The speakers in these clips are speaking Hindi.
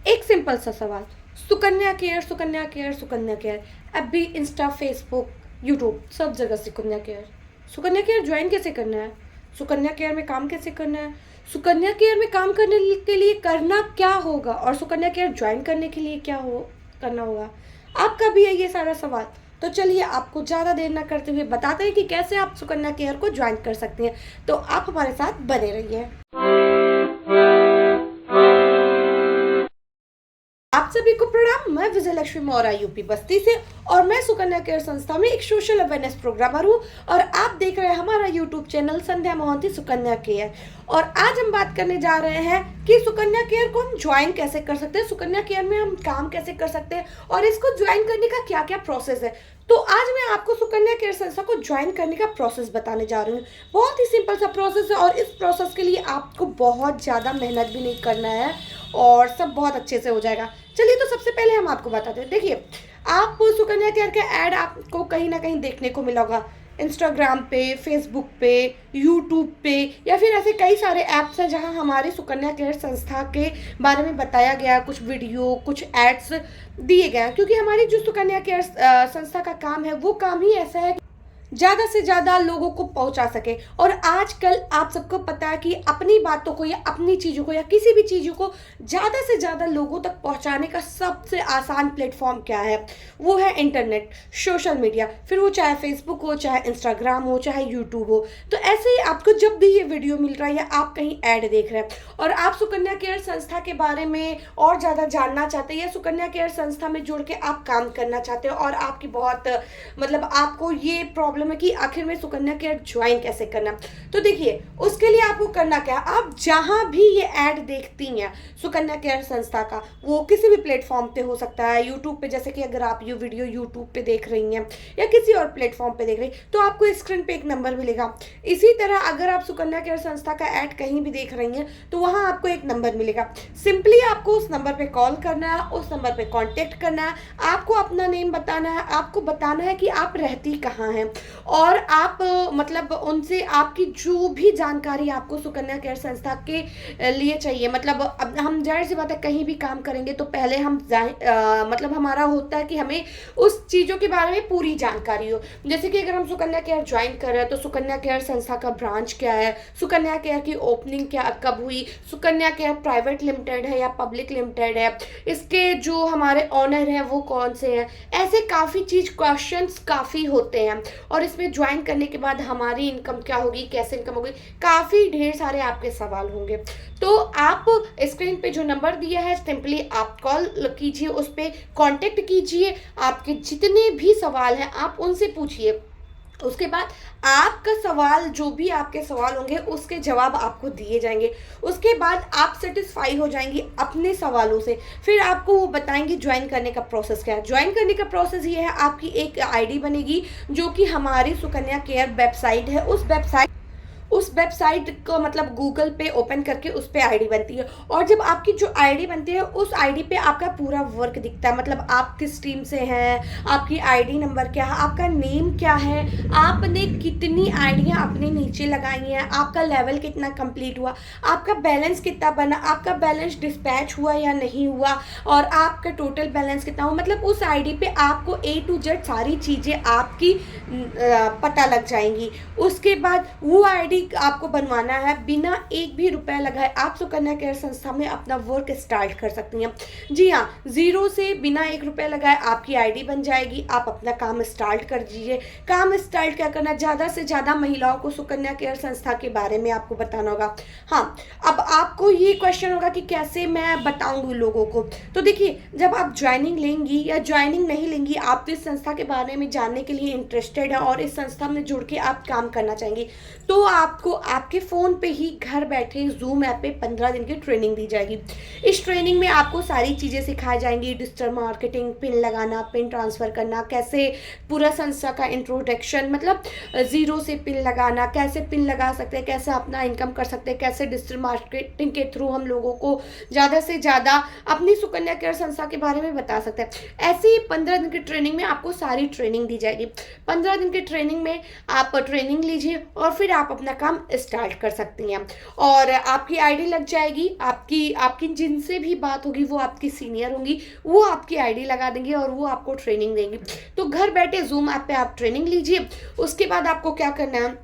एक सिंपल सा सवाल, Sukanya care Sukanya care Sukanya care. अब भी इंस्टा, फेसबुक, यूट्यूब सब जगह Sukanya care. Sukanya care join कैसे करना है? सुकन्या केयर में काम कैसे करना है? सुकन्या केयर में काम करने के लिए करना क्या होगा, और सुकन्या केयर ज्वाइन करने के लिए क्या हो करना होगा? आपका भी है ये सारा सवाल। तो चलिए आपको ज़्यादा देर ना करते हुए बताते हैं कि कैसे आप सुकन्या केयर को ज्वाइन कर सकते हैं। तो आप हमारे साथ बने रहिए। आप सभी को प्रणाम। मैं विजय लक्ष्मी मौर्य यूपी बस्ती से, और मैं सुकन्या केयर संस्था में एक सोशल अवेयरनेस प्रोग्रामर हूँ। और आप देख रहे हैं हमारा यूट्यूब चैनल संध्या मोहंती सुकन्या केयर। और आज हम बात करने जा रहे हैं कि सुकन्या केयर को हम ज्वाइन कैसे कर सकते हैं, सुकन्या केयर में हम काम कैसे कर सकते हैं, और इसको ज्वाइन करने का क्या क्या प्रोसेस है। तो आज मैं आपको सुकन्या केयर संस्था को ज्वाइन करने का प्रोसेस बताने जा रही हूँ। बहुत ही सिंपल सा प्रोसेस है, और इस प्रोसेस के लिए आपको बहुत ज़्यादा मेहनत भी नहीं करना है, और सब बहुत अच्छे से हो जाएगा। चलिए, तो सबसे पहले हम आपको बताते हैं। देखिए, आप सुकन्या केयर का ऐड आपको कहीं ना कहीं देखने को मिला होगा, इंस्टाग्राम पे, फेसबुक पे, यूट्यूब पे, या फिर ऐसे कई सारे ऐप्स हैं जहां हमारे सुकन्या केयर संस्था के बारे में बताया गया, कुछ वीडियो, कुछ एड्स दिए गए हैं। क्योंकि हमारी जो सुकन्या केयर संस्था का काम है, वो काम ही ऐसा है ज़्यादा से ज़्यादा लोगों को पहुंचा सके। और आजकल आप सबको पता है कि अपनी बातों को या अपनी चीज़ों को या किसी भी चीज़ों को ज़्यादा से ज़्यादा लोगों तक पहुंचाने का सबसे आसान प्लेटफॉर्म क्या है? वो है इंटरनेट, सोशल मीडिया। फिर वो चाहे फेसबुक हो, चाहे इंस्टाग्राम हो, चाहे यूट्यूब हो। तो ऐसे ही आपको जब भी ये वीडियो मिल रहा है या आप कहीं ऐड देख रहे हैं और आप सुकन्या केयर संस्था के बारे में और ज़्यादा जानना चाहते हैं, या सुकन्या केयर संस्था में जुड़ के आप काम करना चाहते हो, और आपकी बहुत मतलब आपको ये प्रॉब्लम है कि आखिर में सुकन्या केयर ज्वाइन कैसे करना, तो देखिए उसके लिए आपको करना क्या है। आप जहां भी ये ऐड देखती हैं सुकन्या केयर संस्था का, वो किसी भी प्लेटफॉर्म पे हो सकता है, यूट्यूब पे, जैसे कि अगर आप ये वीडियो यूट्यूब पे देख रही हैं या किसी और प्लेटफॉर्म पे देख रही हैं, तो आपको स्क्रीन पे एक नंबर मिलेगा। इसी तरह अगर आप सुकन्या केयर संस्था का ऐड कहीं भी देख रही हैं, तो वहां आपको एक नंबर मिलेगा। सिंपली आपको उस नंबर पे कॉल करना है, उस नंबर पे कॉन्टेक्ट करना है, आपको अपना नेम बताना है, आपको बताना है कि आप रहती कहाँ हैं, और आप मतलब उनसे आपकी जो भी जानकारी आपको सुकन्या केयर संस्था के लिए चाहिए। मतलब अब हम जाहिर सी बात है, कहीं भी काम करेंगे तो पहले हम मतलब हमारा होता है कि हमें उस चीज़ों के बारे में पूरी जानकारी हो। जैसे कि अगर हम सुकन्या केयर ज्वाइन कर रहे हैं, तो सुकन्या केयर संस्था का ब्रांच क्या है, सुकन्या केयर की ओपनिंग क्या कब हुई, सुकन्या केयर प्राइवेट लिमिटेड है या पब्लिक लिमिटेड है, इसके जो हमारे ऑनर हैं वो कौन से हैं, ऐसे काफ़ी क्वेश्चंस काफ़ी होते हैं। और इसमें ज्वाइन करने के बाद हमारी इनकम क्या होगी, कैसे इनकम होगी, काफ़ी ढेर सारे आपके सवाल होंगे। तो आप स्क्रीन पे जो नंबर दिया है, सिंपली आप कॉल कीजिए, उस पर कांटेक्ट कीजिए, आपके जितने भी सवाल हैं आप उनसे पूछिए। उसके बाद आपका सवाल, जो भी आपके सवाल होंगे उसके जवाब आपको दिए जाएंगे। उसके बाद आप सेटिस्फाई हो जाएंगी अपने सवालों से। फिर आपको वो बताएंगे ज्वाइन करने का प्रोसेस क्या है। ज्वाइन करने का प्रोसेस ये है, आपकी एक आईडी बनेगी जो कि हमारी सुकन्या केयर वेबसाइट है। उस वेबसाइट को मतलब गूगल पे ओपन करके उस पर आईडी बनती है, और जब आपकी जो आईडी बनती है उस आईडी पे आपका पूरा वर्क दिखता है। मतलब आप किस टीम से हैं, आपकी आईडी नंबर क्या है, आपका नेम क्या है, आपने कितनी आईडियाँ अपने नीचे लगाई हैं, आपका लेवल कितना कंप्लीट हुआ, आपका बैलेंस कितना बना, आपका बैलेंस डिस्पैच हुआ या नहीं हुआ, और आपका टोटल बैलेंस कितना हुआ। मतलब उस आईडी पे आपको A to Z सारी चीज़ें आपकी पता लग जाएंगी। उसके बाद वो आईडी आपको बनवाना है, बिना एक भी रुपया लगाए आप सुकन्या केयर संस्था में अपना वर्क स्टार्ट कर सकती हैं। जी हाँ, जीरो से बिना एक रुपया लगाए आपकी आईडी बन जाएगी। आप अपना काम स्टार्ट कर दीजिए। काम स्टार्ट क्या करना, ज़्यादा से ज़्यादा महिलाओं को सुकन्या केयर संस्था के बारे में आपको बताना होगा। हाँ, अब आपको ये क्वेश्चन होगा कि कैसे मैं बताऊंगी लोगों को। तो देखिए, जब आप ज्वाइनिंग लेंगी या ज्वाइनिंग नहीं लेंगी, आप इस संस्था के बारे में जानने के लिए इंटरेस्टेड है और इस संस्था में जुड़ के आप काम करना चाहेंगी, तो आपको आपके फ़ोन पे ही घर बैठे जूम ऐप पे 15 दिन की ट्रेनिंग दी जाएगी। इस ट्रेनिंग में आपको सारी चीज़ें सिखाई जाएंगी। डिजिटल मार्केटिंग, पिन लगाना, पिन ट्रांसफ़र करना, कैसे पूरा संस्था का इंट्रोडक्शन, मतलब ज़ीरो से पिन लगाना, कैसे पिन लगा सकते हैं, कैसे अपना इनकम कर सकते हैं, कैसे डिजिटल मार्केटिंग के थ्रू हम लोगों को ज़्यादा से ज़्यादा अपनी सुकन्या केयर संस्था के बारे में बता सकते हैं। ऐसे ही 15 दिन की ट्रेनिंग में आपको सारी ट्रेनिंग दी जाएगी। 15 दिन की ट्रेनिंग में आप ट्रेनिंग लीजिए और फिर आप अपना काम स्टार्ट कर सकती हैं। और आपकी आईडी लग जाएगी, आपकी आपकी जिनसे भी बात होगी वो आपकी सीनियर होंगी, वो आपकी आईडी लगा देंगे और वो आपको ट्रेनिंग देंगी। तो घर बैठे ज़ूम ऐप पे आप ट्रेनिंग लीजिए। उसके बाद आपको क्या करना है,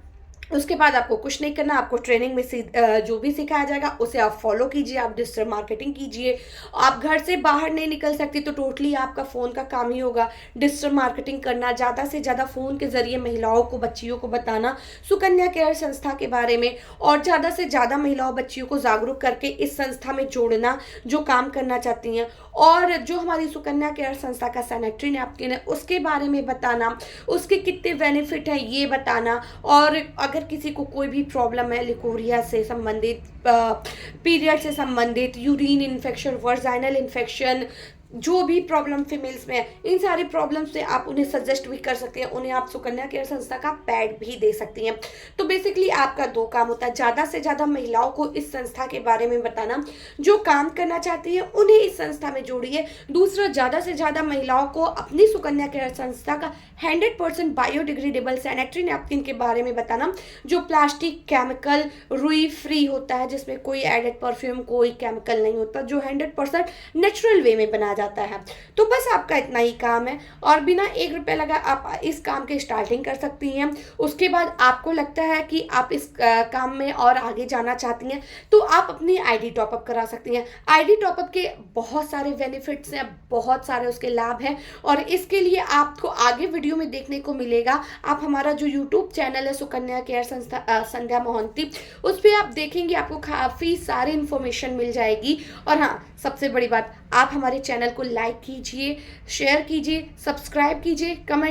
उसके बाद आपको कुछ नहीं करना, आपको ट्रेनिंग में जो भी सिखाया जाएगा उसे आप फॉलो कीजिए, आप डिजिटल मार्केटिंग कीजिए। आप घर से बाहर नहीं निकल सकती तो टोटली आपका फ़ोन का काम ही होगा डिजिटल मार्केटिंग करना, ज़्यादा से ज़्यादा फ़ोन के ज़रिए महिलाओं को, बच्चियों को बताना सुकन्या केयर संस्था के बारे में, और ज़्यादा से ज़्यादा महिलाओं बच्चियों को जागरूक करके इस संस्था में जोड़ना जो काम करना चाहती हैं। और जो हमारी सुकन्या केयर संस्था का सैनिटरी नैपकिन है उसके बारे में बताना, उसके कितने बेनिफिट हैं ये बताना। और अगर किसी को कोई भी प्रॉब्लम है लिकोरिया से संबंधित, पीरियड से संबंधित, यूरिन इन्फेक्शन, वर्जाइनल इन्फेक्शन, जो भी प्रॉब्लम फीमेल्स में है, इन सारी प्रॉब्लम से आप उन्हें सजेस्ट भी कर सकते हैं, उन्हें आप सुकन्या केयर संस्था का पैड भी दे सकती हैं। तो बेसिकली आपका दो काम होता है, ज़्यादा से ज़्यादा महिलाओं को इस संस्था के बारे में बताना, जो काम करना चाहती है उन्हें इस संस्था में जोड़िए। दूसरा, ज़्यादा से ज़्यादा महिलाओं को अपनी सुकन्या केयर संस्था का 100% बायोडिग्रेडेबल सैनिटरी नैपकिन के बारे में बताना, जो प्लास्टिक, केमिकल, रुई फ्री होता है, जिसमें कोई एडेड परफ्यूम, कोई केमिकल नहीं होता, जो 100% नेचुरल वे में बना जाता है। तो बस आपका इतना ही काम है और बिना 1 रुपये लगा आप इस काम की स्टार्टिंग कर सकती हैं। उसके बाद आपको लगता है कि आप इस काम में और आगे जाना चाहती हैं तो आप अपनी आईडी टॉपअप करा सकती हैं। आईडी टॉपअप के बहुत सारे बेनिफिट्स हैं, बहुत सारे उसके लाभ हैं, और इसके लिए आपको आगे वीडियो में देखने को मिलेगा। आप हमारा जो यूट्यूब चैनल है सुकन्या केयर संस्था संध्या मोहंती, उस पर आप देखेंगे, आपको काफ़ी सारी इन्फॉर्मेशन मिल जाएगी। और हाँ, सबसे बड़ी बात, आप हमारे चैनल को लाइक कीजिए, शेयर कीजिए, सब्सक्राइब कीजिए, कमेंट